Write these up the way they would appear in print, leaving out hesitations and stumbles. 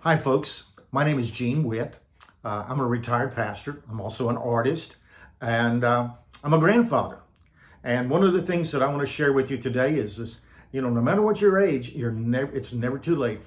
Hi, folks. My name is Gene Witt. I'm a retired pastor. I'm also an artist, and I'm a grandfather. And one of the things that I want to share with you today is this: no matter what your age, it's never too late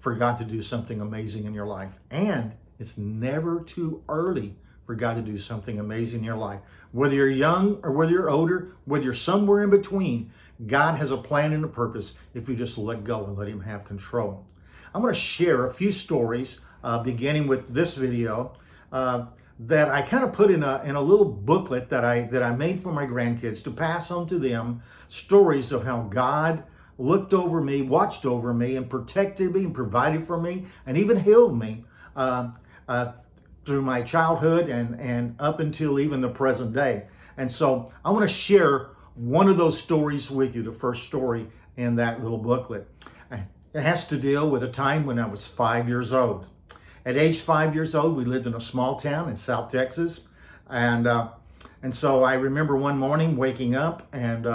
for God to do something amazing in your life, and it's never too early for God to do something amazing in your life. Whether you're young or whether you're older, whether you're somewhere in between, God has a plan and a purpose if you just let go and let Him have control. I'm going to share a few stories, beginning with this video, that I kind of put in a little booklet that I made for my grandkids to pass on to them. Stories of how God looked over me, watched over me, and protected me, and provided for me, and even healed me through my childhood and up until even the present day. And so I want to share one of those stories with you. The first story in that little booklet. It has to deal with a time when I was 5 years old. At age 5 years old, we lived in a small town in South Texas. And so I remember one morning waking up and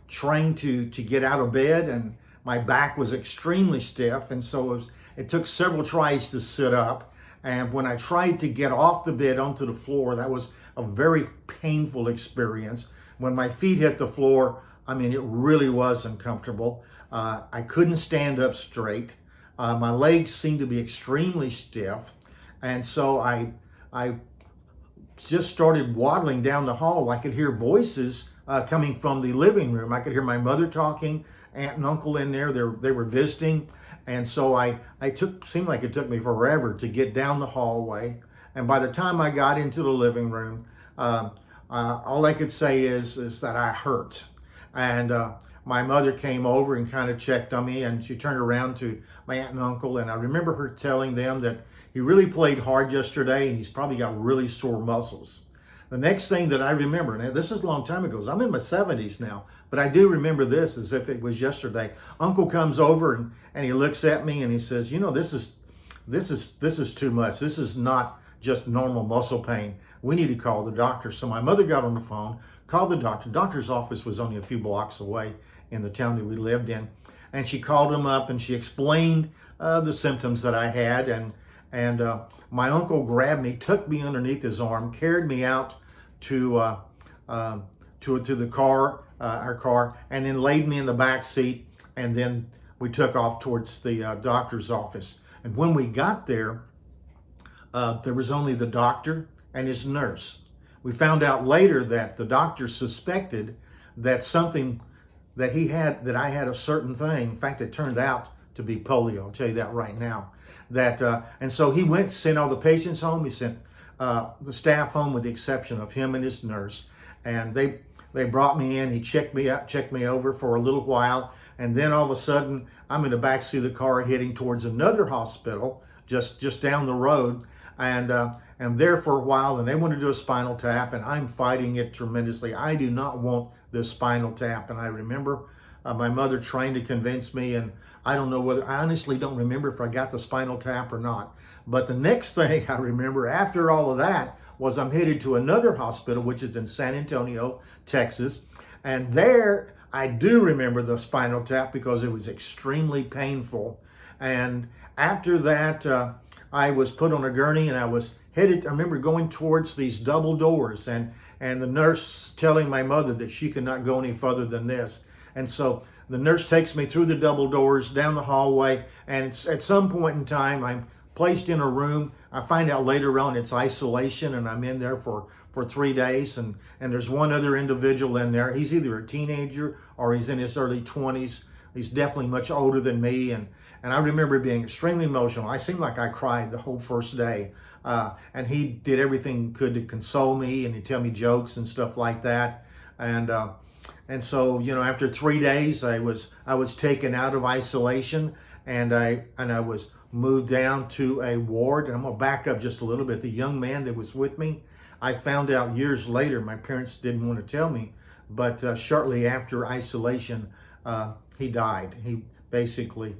trying to get out of bed, and my back was extremely stiff. And so it took several tries to sit up. And when I tried to get off the bed onto the floor, that was a very painful experience. When my feet hit the floor, it really was uncomfortable. I couldn't stand up straight. My legs seemed to be extremely stiff. And so I just started waddling down the hall. I could hear voices coming from the living room. I could hear my mother talking, aunt and uncle in there. They were visiting. And so seemed like it took me forever to get down the hallway. And by the time I got into the living room, all I could say is that I hurt. And my mother came over and kind of checked on me, and she turned around to my aunt and uncle, and I remember her telling them that he really played hard yesterday and he's probably got really sore muscles. The next thing that I remember, now this is a long time ago, I'm in my 70s now, but I do remember this as if it was yesterday. Uncle comes over and he looks at me and he says, this is too much. This is not just normal muscle pain. We need to call the doctor. So my mother got on the phone, called the doctor. Doctor's office was only a few blocks away in the town that we lived in. And she called him up and she explained the symptoms that I had. And my uncle grabbed me, took me underneath his arm, carried me out to the car, our car, and then laid me in the back seat. And then we took off towards the doctor's office. And when we got there, there was only the doctor and his nurse. We found out later that the doctor suspected that something that I had a certain thing. In fact, it turned out to be polio. I'll tell you that right now. And so he sent all the patients home. He sent the staff home with the exception of him and his nurse. And they brought me in. He checked me out, checked me over for a little while. And then all of a sudden, I'm in the backseat of the car heading towards another hospital just down the road. And I'm there for a while, and they want to do a spinal tap, and I'm fighting it tremendously. I do not want this spinal tap. And I remember my mother trying to convince me, and I honestly don't remember if I got the spinal tap or not. But the next thing I remember after all of that was I'm headed to another hospital, which is in San Antonio, Texas. And there I do remember the spinal tap because it was extremely painful. And after that, I was put on a gurney and I was headed. I remember going towards these double doors and the nurse telling my mother that she could not go any further than this. And so the nurse takes me through the double doors down the hallway, and at some point in time I'm placed in a room. I find out later on it's isolation, and I'm in there for 3 days, and there's one other individual in there. He's either a teenager or he's in his early 20s. He's definitely much older than me, and I remember being extremely emotional. I seemed like I cried the whole first day. And he did everything he could to console me, and he'd tell me jokes and stuff like that. And so, after 3 days, I was taken out of isolation, and I was moved down to a ward. And I'm gonna back up just a little bit. The young man that was with me, I found out years later. My parents didn't want to tell me, but shortly after isolation, he died. He basically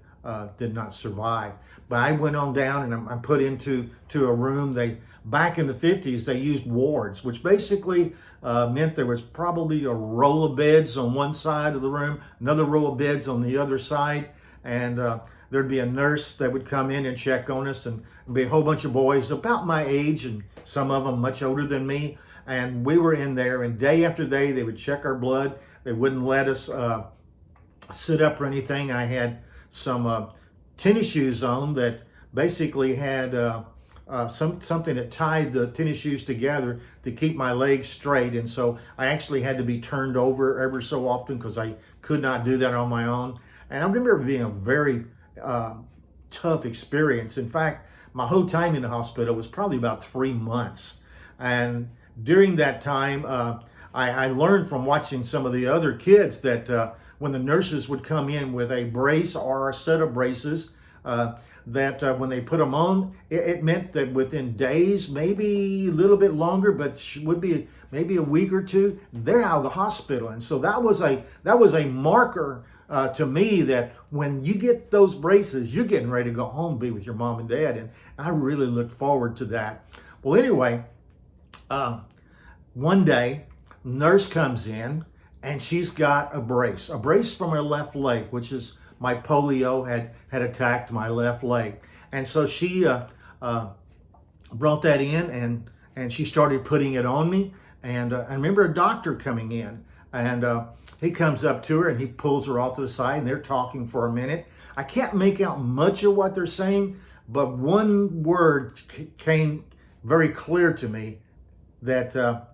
did not survive. But I went on down and I'm put into a room. Back in the 50s, they used wards, which basically meant there was probably a row of beds on one side of the room, another row of beds on the other side. and there'd be a nurse that would come in and check on us, and be a whole bunch of boys about my age, and some of them much older than me. And we were in there, and day after day, they would check our blood. They wouldn't let us sit up or anything. I had some tennis shoes on that basically had something that tied the tennis shoes together to keep my legs straight. And so I actually had to be turned over ever so often because I could not do that on my own. And I remember it being a very tough experience. In fact, my whole time in the hospital was probably about 3 months. And during that time, I learned from watching some of the other kids that when the nurses would come in with a brace or a set of braces, that when they put them on, it meant that within days, maybe a little bit longer, but would be maybe a week or two, they're out of the hospital. And so that was a marker to me that when you get those braces, you're getting ready to go home, be with your mom and dad. And I really looked forward to that. Well, anyway, one day, nurse comes in and she's got a brace from her left leg, which is my polio had attacked my left leg. And so she brought that in and she started putting it on me. And I remember a doctor coming in, and he comes up to her and he pulls her off to the side, and they're talking for a minute. I can't make out much of what they're saying, but one word came very clear to me, that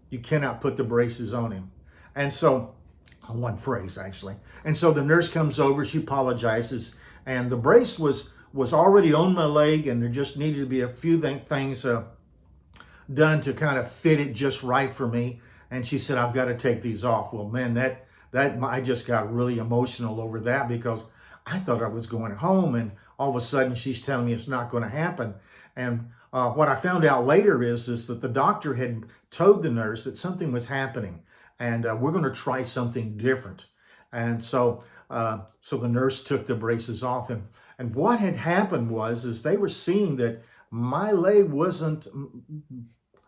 you cannot put the braces on him. And so, one phrase actually. And so the nurse comes over, she apologizes, and the brace was already on my leg, and there just needed to be a few things done to kind of fit it just right for me. And she said, I've got to take these off. Well, man, that I just got really emotional over that, because I thought I was going home, and all of a sudden she's telling me it's not going to happen. And what I found out later is that the doctor had told the nurse that something was happening, and we're going to try something different. And so the nurse took the braces off, and what had happened was they were seeing that my leg wasn't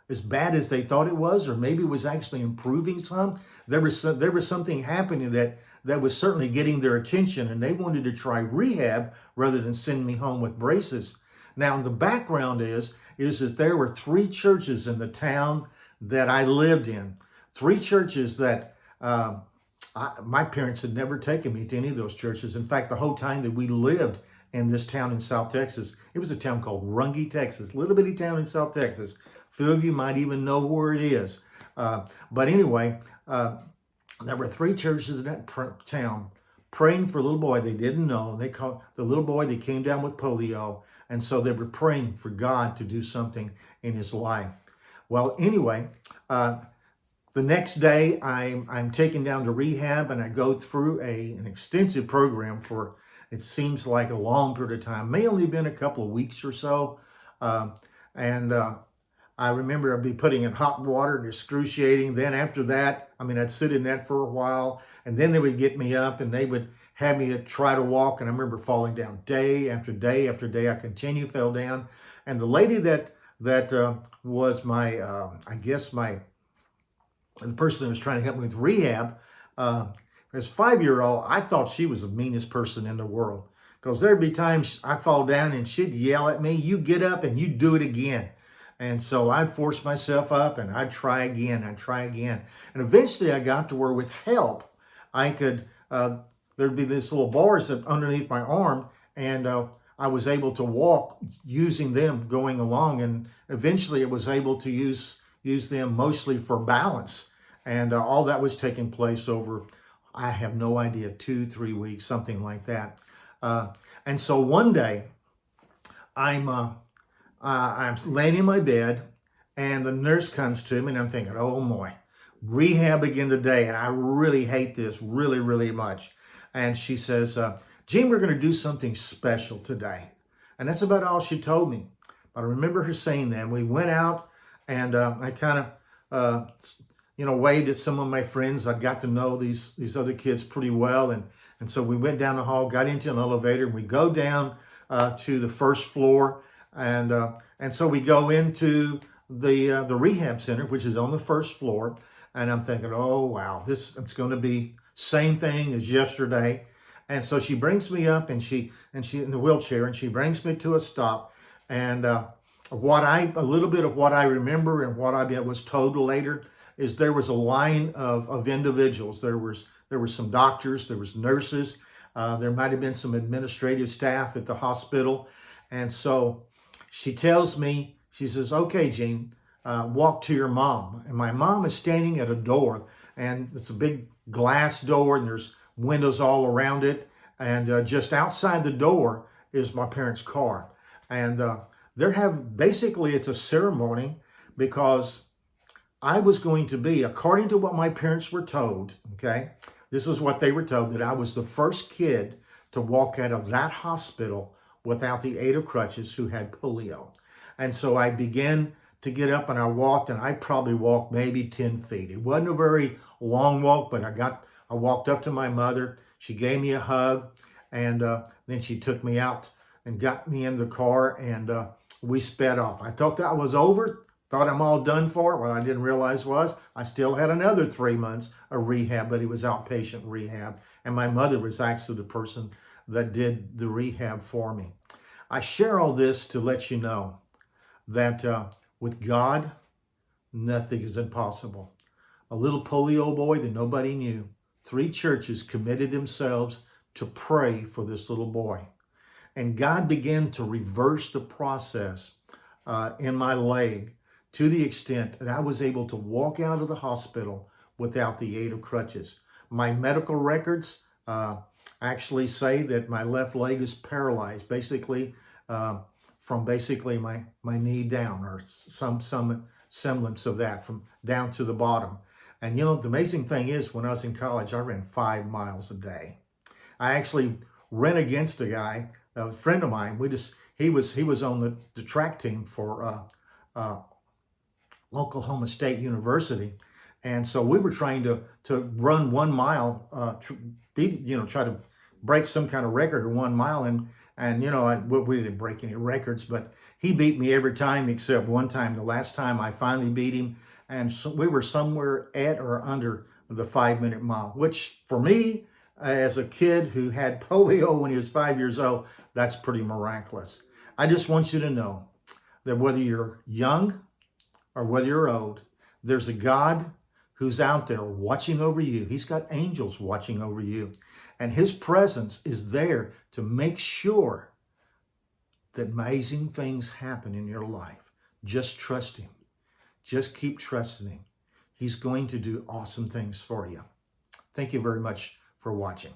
as bad as they thought it was, or maybe it was actually improving some. There was something happening that was certainly getting their attention, and they wanted to try rehab rather than send me home with braces. Now, the background is that there were 3 churches in the town that I lived in. 3 churches that my parents had never taken me to any of those churches. In fact, the whole time that we lived in this town in South Texas, it was a town called Runge, Texas, little bitty town in South Texas. A few of you might even know where it is. But anyway, there were 3 churches in that town praying for a little boy they didn't know. They called the little boy that came down with polio. And so they were praying for God to do something in his life. Well, anyway, the next day I'm taken down to rehab, and I go through an extensive program for, it seems like a long period of time, may only have been a couple of weeks or so. I remember I'd be putting in hot water and excruciating. Then after that, I'd sit in that for a while, and then they would get me up and they would have me try to walk. And I remember falling down day after day after day. I fell down. And the lady that was my, the person that was trying to help me with rehab, as a 5-year-old, I thought she was the meanest person in the world, because there'd be times I'd fall down and she'd yell at me, you get up and you do it again. And so I'd force myself up and I'd try again. And eventually I got to where with help, I could, there'd be this little bars underneath my arm, and I was able to walk using them going along. And eventually I was able to use them mostly for balance. And all that was taking place over, I have no idea, 2-3 weeks, something like that. And so one day I'm laying in my bed, and the nurse comes to me, and I'm thinking, oh boy, rehab again today, and I really hate this really, really much. And she says, Gene, we're going to do something special today. And that's about all she told me. But I remember her saying that. We went out, and I kind of, waved at some of my friends. I got to know these other kids pretty well. And so we went down the hall, got into an elevator, and we go down to the first floor. And so we go into the rehab center, which is on the first floor. And I'm thinking, oh, wow, it's going to be same thing as yesterday. And so she brings me up, and she in the wheelchair, and she brings me to a stop. And a little bit of what I remember and what I was told later is there was a line of individuals. There were some doctors, there was nurses, there might have been some administrative staff at the hospital. And so she tells me, she says, "Okay, Gene, walk to your mom." And my mom is standing at a door, and it's a big glass door, and there's windows all around it. And just outside the door is my parents' car. And basically it's a ceremony because I was going to be, according to what my parents were told, okay, this is what they were told, that I was the first kid to walk out of that hospital without the aid of crutches who had polio. And so I began to get up, and I walked, and I probably walked maybe 10 feet. It wasn't a very long walk, but I walked up to my mother. She gave me a hug, and then she took me out and got me in the car, and we sped off. I thought that was over, thought I'm all done for. What I didn't realize was I still had another 3 months of rehab, but it was outpatient rehab. And my mother was actually the person that did the rehab for me. I share all this to let you know that with God, nothing is impossible. A little polio boy that nobody knew, 3 churches committed themselves to pray for this little boy. And God began to reverse the process in my leg to the extent that I was able to walk out of the hospital without the aid of crutches. My medical records actually say that my left leg is paralyzed, basically from my knee down, or some semblance of that, from down to the bottom. And the amazing thing is, when I was in college, I ran 5 miles a day. I actually ran against a guy, a friend of mine. He was on the track team for Oklahoma State University, and so we were trying to run 1 mile, try to break some kind of record of 1 mile, and we didn't break any records, but he beat me every time except one time. The last time I finally beat him, and so we were somewhere at or under the 5-minute mile, which for me, as a kid who had polio when he was 5 years old, that's pretty miraculous. I just want you to know that whether you're young or whether you're old, there's a God who's out there watching over you. He's got angels watching over you. And his presence is there to make sure that amazing things happen in your life. Just trust him. Just keep trusting him. He's going to do awesome things for you. Thank you very much for watching.